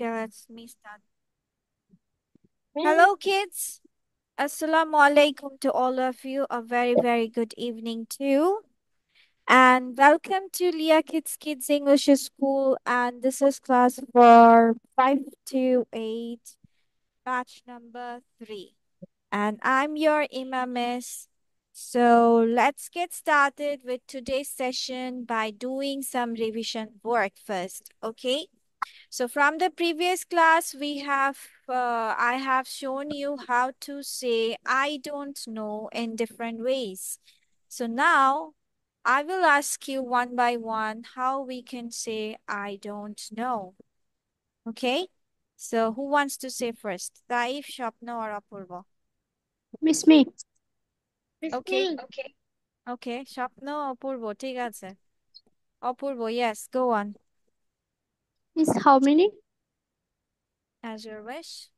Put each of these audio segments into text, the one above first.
Okay, let's me start. Hello, kids. Assalamu alaikum to all of you. A very, very good evening too. And welcome to Leah Kids English School. And this is class for 5 to 8, batch number 3. And I'm your Imam Miss. So let's get started with today's session by doing some revision work first. Okay. So from the previous class, I have shown you how to say I don't know in different ways. So now I will ask you one by one how we can say I don't know. Okay? So who wants to say first? Taif, Shapna or Apurva? Miss me. Okay. Okay, Shapna, Apurva, ঠিক আছে. Apurva, yes, go on. Is how many? As your wish.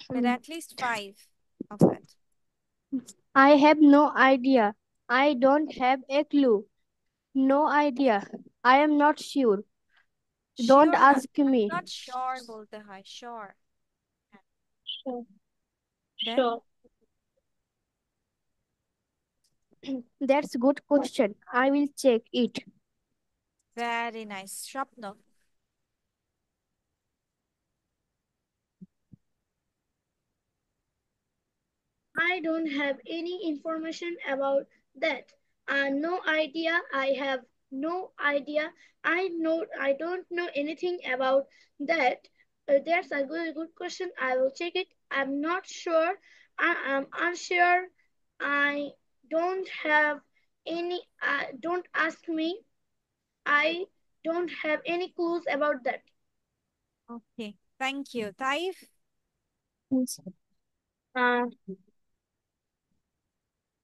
But Mm, at least 5 of it. I have no idea. I don't have a clue. No idea. I am not sure. Don't Sure not, ask me. not sure बोलते हैं, sure. Sure. Then Sure. That's good question. I will check it. very nice. Shapna. I don't have any information about that. No idea. I have no idea. I don't know anything about that. That's a good question. I will check it. I'm not sure. I am unsure. I don't have any. Don't ask me. I don't have any clues about that. Okay, thank you. Taif, Yes. Uh,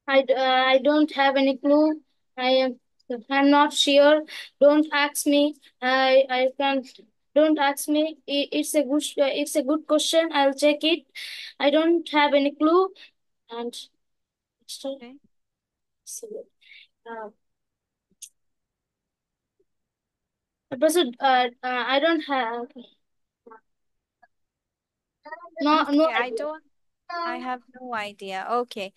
I don't have any clue. I'm not sure. Don't ask me. I can't. Don't ask me. It's a good question. I'll check it. I don't have any clue. And okay. uh, I don't have no Okay, I have no idea. Okay,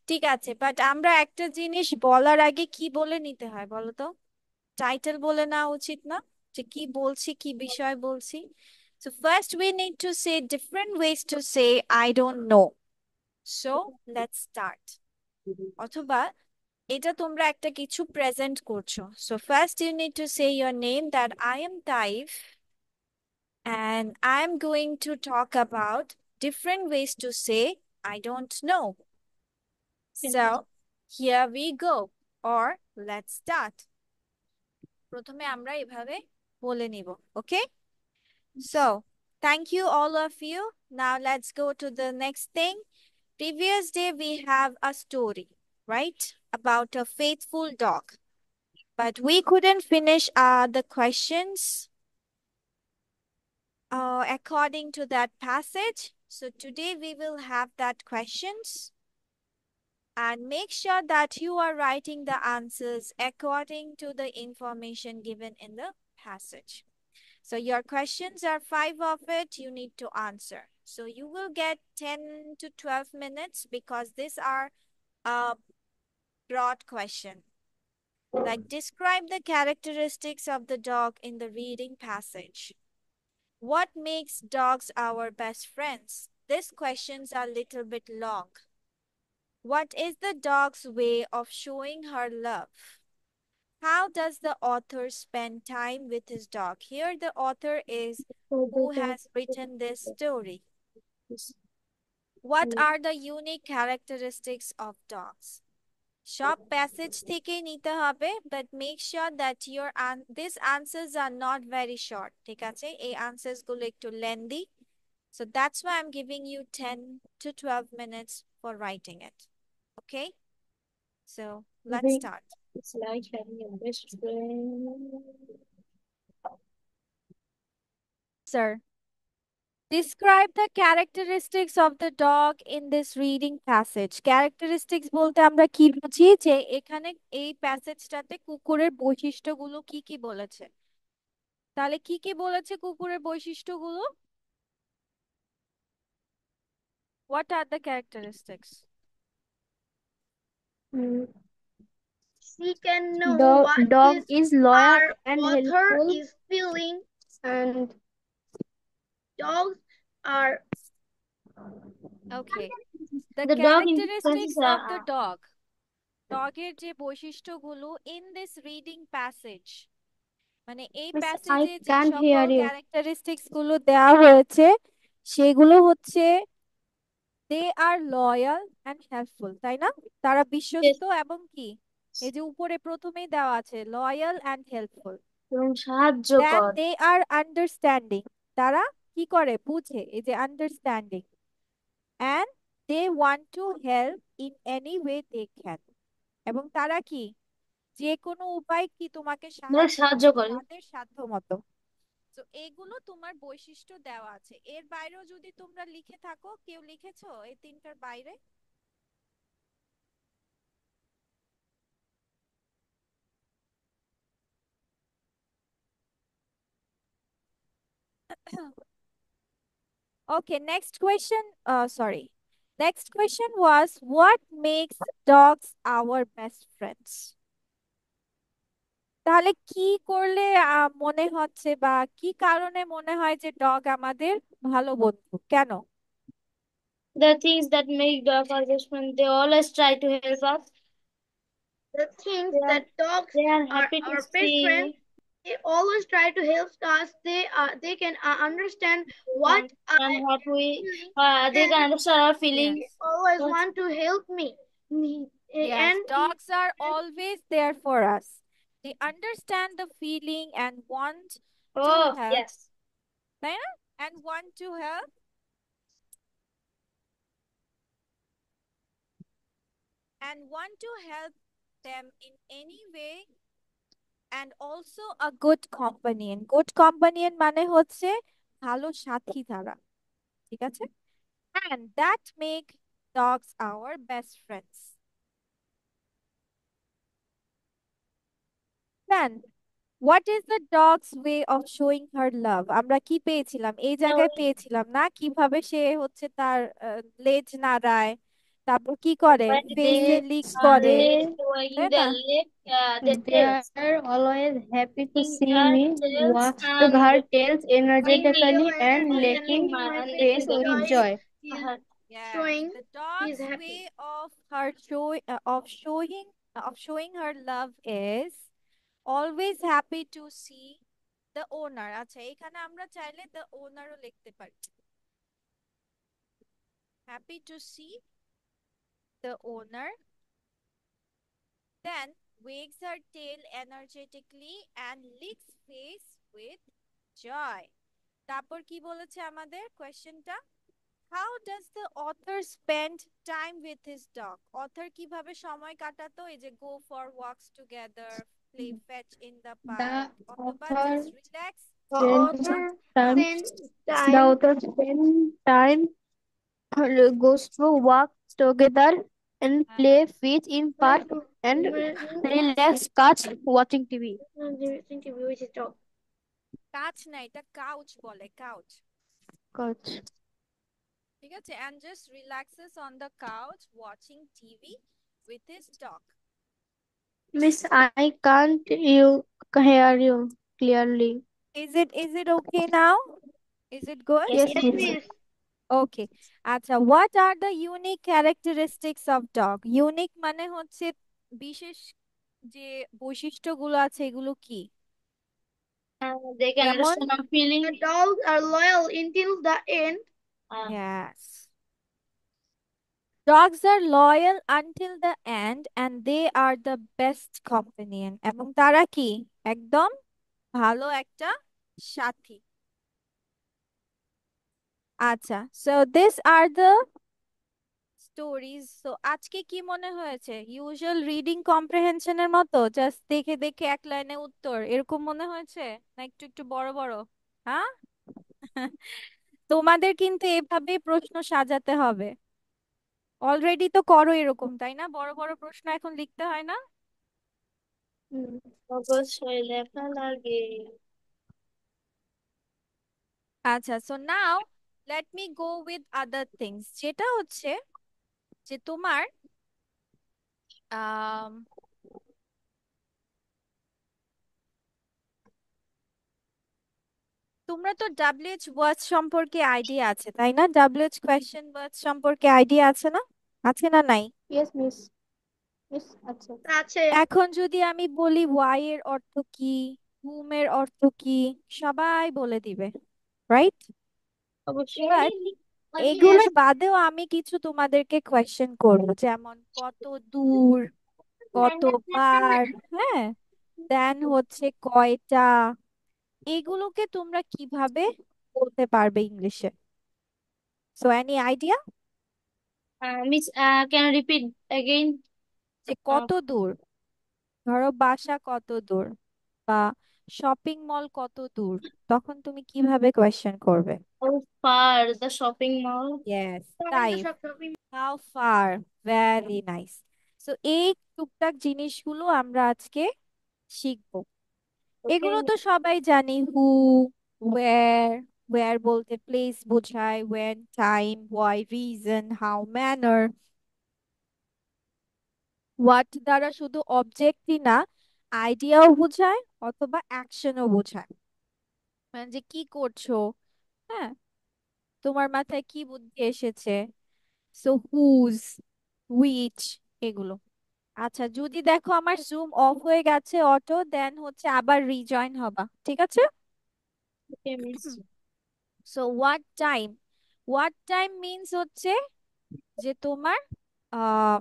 ঠিক আছে, but আমরা একটা জিনিস বলার আগে কি বলে নিতে হয় বলো তো? টাইটেল বলে নেওয়া উচিত না? যে কি বলছি, কি বিষয় বলছি? So first we need to say different ways to say I don't know. So let's start. অথবা এটা তোমরা একটা কিছু প্রেজেন্ট করছো, so first you need to say your name that I am Taif and I am going to talk about different ways to say I don't know. So here we go, or let's start. প্রথমে আমরা এভাবে বলে নিব, ওকে? So thank you all of you. Now let's go to the next thing. Previous day we have a story, right, about a faithful dog. But we couldn't finish the questions according to that passage. So today we will have that questions and make sure that you are writing the answers according to the information given in the passage. So your questions are 5 of it you need to answer. So you will get 10 to 12 minutes because these are a broad question. Like describe the characteristics of the dog in the reading passage. What makes dogs our best friends? These questions are a little bit long. What is the dog's way of showing her love? How does the author spend time with his dog? Here the author is who has written this story. What are the unique characteristics of dogs? সব passage থেকেই নিতে হবে, but make sure that these answers are not very short. ঠিক আছে, এই answers গুলো একটু lengthy, so that's why I'm giving you 10 to 12 minutes for writing it. Okay, so let's start. It's like having a best friend. Sir, describe the characteristics of the dog in this reading passage. Characteristics বলতে আমরা কি বুঝি, যে এখানে এই প্যাসেজটাতে কুকুরের বৈশিষ্ট্যগুলো কি কি বলেছে? তাহলে কি কি বলেছে কুকুরের বৈশিষ্ট্যগুলো? What are the characteristics? Mm, she can know Dog, what dog his is loyal our and author helpful, is feeling. and Dogs are okay, the the dog influences. Characteristics of the dog, ডগের যে বৈশিষ্ট্যগুলো in this reading passage, মানে এই Miss, I প্যাসেজে যে can't সকল hear you. Characteristics গুলো দেওয়া হয়েছে সেগুলো হচ্ছে দে আর লয়াল অ্যান্ড হেল্পফুল, তাই না? তারা Yes, বিশ্বস্ত এবং কি, এই যে উপরে প্রথমেই দেওয়া আছে লয়াল অ্যান্ড হেল্পফুল। এবং সাহায্যকর। দেন দে আর আন্ডারস্ট্যান্ডিং, তারা কি করে, বুঝে, এই যে understanding. And they want to help in any way they can, এবং তারা কি, যে কোনো উপায় কি তোমাকে আমাদের সাহায্য সাহায্য করে করে। তাদের সাধ্য মতো। তো এইগুলো তোমার বৈশিষ্ট্য দেওয়া আছে। এর বাইরেও যদি তোমরা লিখে থাকো, কেউ লিখেছো এই তিনটার বাইরে? Okay, next question. Sorry. Next question was, what makes dogs our best friends? তাহলে কি করলে মনে হচ্ছে বা কি কারণে মনে হয় যে ডগ আমাদের ভালো বন্ধু, কেন? The things that make dog our best friend, they always try to help us. the things They are that dogs they are are happy to our best friends. see They always try to help us. They can understand what and, I and what am we feeling, they can and understand our they feelings. Yes. always Yes. want to help me. Yes, And dogs are always there for us. They understand the feeling and want to Oh, help, yes. তাই না? And want to help, them in any way, and also a good companion. Good companion মানে হচ্ছে ভালো সাথী তারা, ঠিক আছে? And that make dogs our best friends. Then what is the dog's way of showing her love? আমরা কি পেয়েছিলাম এই So জায়গায়, পেয়েছিলাম না কিভাবে সে হচ্ছে তার লেজ নাড়ায়, তারপর কি করে, when ফেসে লিক they করে, wagging তাই না? their leg, their They tails, are always happy to wagging see their me, tails wagging and her tails singing energetically and and licking and licking my and face face licking with their with joy. face. joy. He's Yes, showing the he's dog's happy. way of showing her love is always happy to see the owner. আচ্ছা, এখানে আমরা চাইলে the owner ও লিখতে পারি, happy to see the owner, then wags her tail energetically and licks face with joy. তারপর কি বলেছে আমাদের কোয়েশ্চেনটা? How does the author spend time with his dog? Author কিভাবে সময় কাটাতো? এই যে go for walks together, play fetch in the park, The অথবা author just relax. The spends author time. spends The time author spends time, goes to walk together and play fetch in park and relax couch watching TV. with his dog. কাচ না, এটা couch বলে, couch, Couch. ঠিক আছে? and just relaxes on the couch watching TV with his dog. Miss, I can't hear you clearly. Is it okay now? Is it good? Yes, Yes, yes. Yes, miss. miss. ওকে, আচ্ছা, what are the unique characteristics of dog? Unique মানে হচ্ছে বিশেষ যে বৈশিষ্ট্যগুলো আছে এগুলো কি, They can যেমন? understand our feeling. The dogs are loyal until the end. Yes. Dogs are loyal until the end and they are the best companion. এবং তারা কি, একদম ভালো একটা সাথী। আচ্ছা, so these are the stories. তো আজকে কি মনে হয়েছে, ইউজুয়াল রিডিং কম্প্রিহেনশনের মতো জাস্ট দেখে দেখে এক লাইনে উত্তর, এরকম মনে হয়েছে, না একটু একটু বড় বড়? হ্যাঁ। তোমাদের কিন্তু এভাবেই প্রশ্ন সাজাতে হবে। অলরেডি তো করো এরকম, তাই না? বড় বড় প্রশ্ন এখন লিখতে হয় না? অবশ্যই লেখা লাগে। আচ্ছা, so now let me go with other things, যেটা হচ্ছে যে তোমার আম, তোমরা তো ডাব্লিউএইচ ওয়ার্ড সম্পর্কে আইডিয়া আছে তাই না? ডাব্লিউএইচ কোয়েশ্চেন ওয়ার্ড সম্পর্কে আইডিয়া আছে না? আছে না নাই? Yes, miss. Miss, আচ্ছা। আছে। এখন যদি আমি বলি ওয়াই এর অর্থ কি, হুম এর অর্থ কি, সবাই বলে দিবে, রাইট? অবশ্যই। But Yes. এগুলোর বাদেও আমি কিছু তোমাদেরকে কোয়েশ্চেন করবো, যেমন কত দূর, কতবার, হ্যাঁ, দেন হচ্ছে কয়টা, এগুলোকে তোমরা কিভাবে বলতে পারবে ইংলিশে? So any idea? Miss, can repeat again? যে কত দূর, ধরো বাসা কত দূর বা শপিং মল কত দূর, তখন তুমি কিভাবে কোয়েশ্চেন করবে? How far the shopping mall? Yes, Shopping তাই, the shopping. How far, very nice. So এই টুকটাক জিনিসগুলো আমরা আজকে শিখবো। Okay, এগুলো তো miss. সবাই জানি, হু, ওয়্যার, ওয়্যার বলতে প্লেস বোঝায়, when time, why reason, how manner. What দ্বারা শুধু অবজেক্টই না, আইডিয়াও বোঝায় অথবা অ্যাকশনও বোঝায়, মানে যে কি করছো, হ্যাঁ, তোমার মাথায় কি বুদ্ধি এসেছে। সো হুজ, হুইচ, এগুলো। আচ্ছা, যদি দেখো আমার জুম অফ হয়ে গেছে অটো, দেন হচ্ছে আবার রিজয়েন হবা, ঠিক আছে? Okay, miss. So what time, what time means হচ্ছে যে তোমার আহ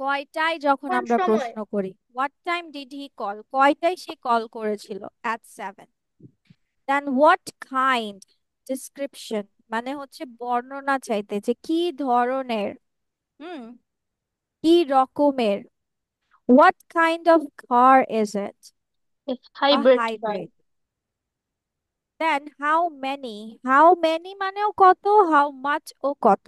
কয়টায়, যখন কোন আমরা সময়? প্রশ্ন করি what time did he call, কয়টায় সে কল করেছিল, at 7। Then what kind, description, মানে হচ্ছে বর্ণনা চাইতে, যে কি ধরনের, হুম, কি রকমের। What kind of car is it, A uh hybrid car. Hybrid. Then how many, how many মানেও কত, হাউ মাচ ও কত,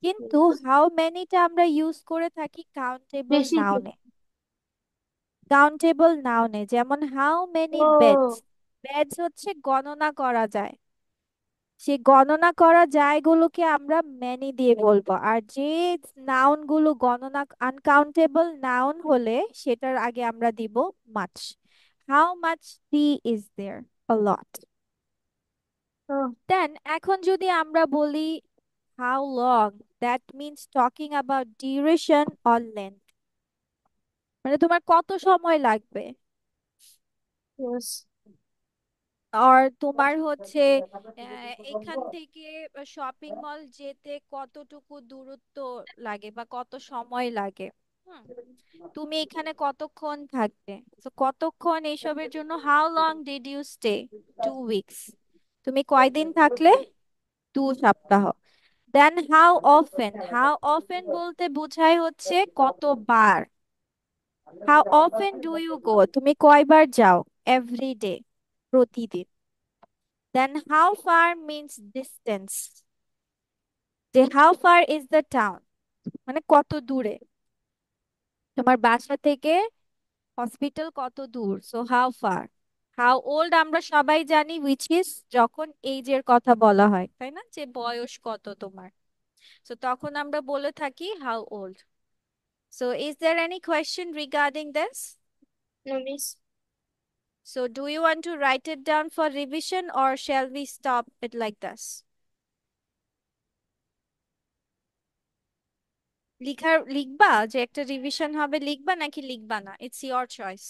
কিন্তু Yes. হাউ মেনিটা আমরা ইউজ করে থাকি কাউন্টেবল বেশি কি? নাউনে। কাউন্টেবল নাউনে যেমন হাউ মেনি বেডস, ও, বেডস হচ্ছে গণনা করা যায়, সে গণনা করা যায় গুলোকে আমরা মেনি দিয়ে বলবো, আর যে নাউন গুলো গণনা, আনকাউন্টেবল নাউন হলে সেটার আগে আমরা দিব much. How much tea is there, a lot. Oh, then এখন যদি আমরা বলি how long, that means talking about duration or length, মানে তোমার কত সময় লাগবে, yes. আর তোমার হচ্ছে এখান থেকে শপিং মল যেতে কতটুকু দূরত্ব লাগে বা কত সময় লাগে, হুম, তুমি এখানে কতক্ষণ থাকবে, তো কতক্ষণ, এইসবের জন্য how long did you stay, 2 weeks, তুমি কয়দিন থাকলে, 2 সপ্তাহ। Then how often, how often বলতে বোঝায় হচ্ছে কতবার, how often do you go, তুমি কয়বার যাও, এভরি ডে, প্রতিদিন। Then how far means distance, যে how far is the town, মানে কত দূরে, তোমার বাসা থেকে হসপিটাল কত দূর, so how far. How old আমরা সবাই জানি, উইচ ইজ যখন এইজের কথা বলা হয়, তাই না, যে বয়স কত তোমার, সো তখন আমরা বলে থাকি how old. So is there any question regarding this? No, miss. So do you want to write it down for revision or shall we stop it like this? লিখবা যে একটা রিভিশন হবে, লিখবা নাকি লিখবা না, ইটস ইয়োর চয়েস।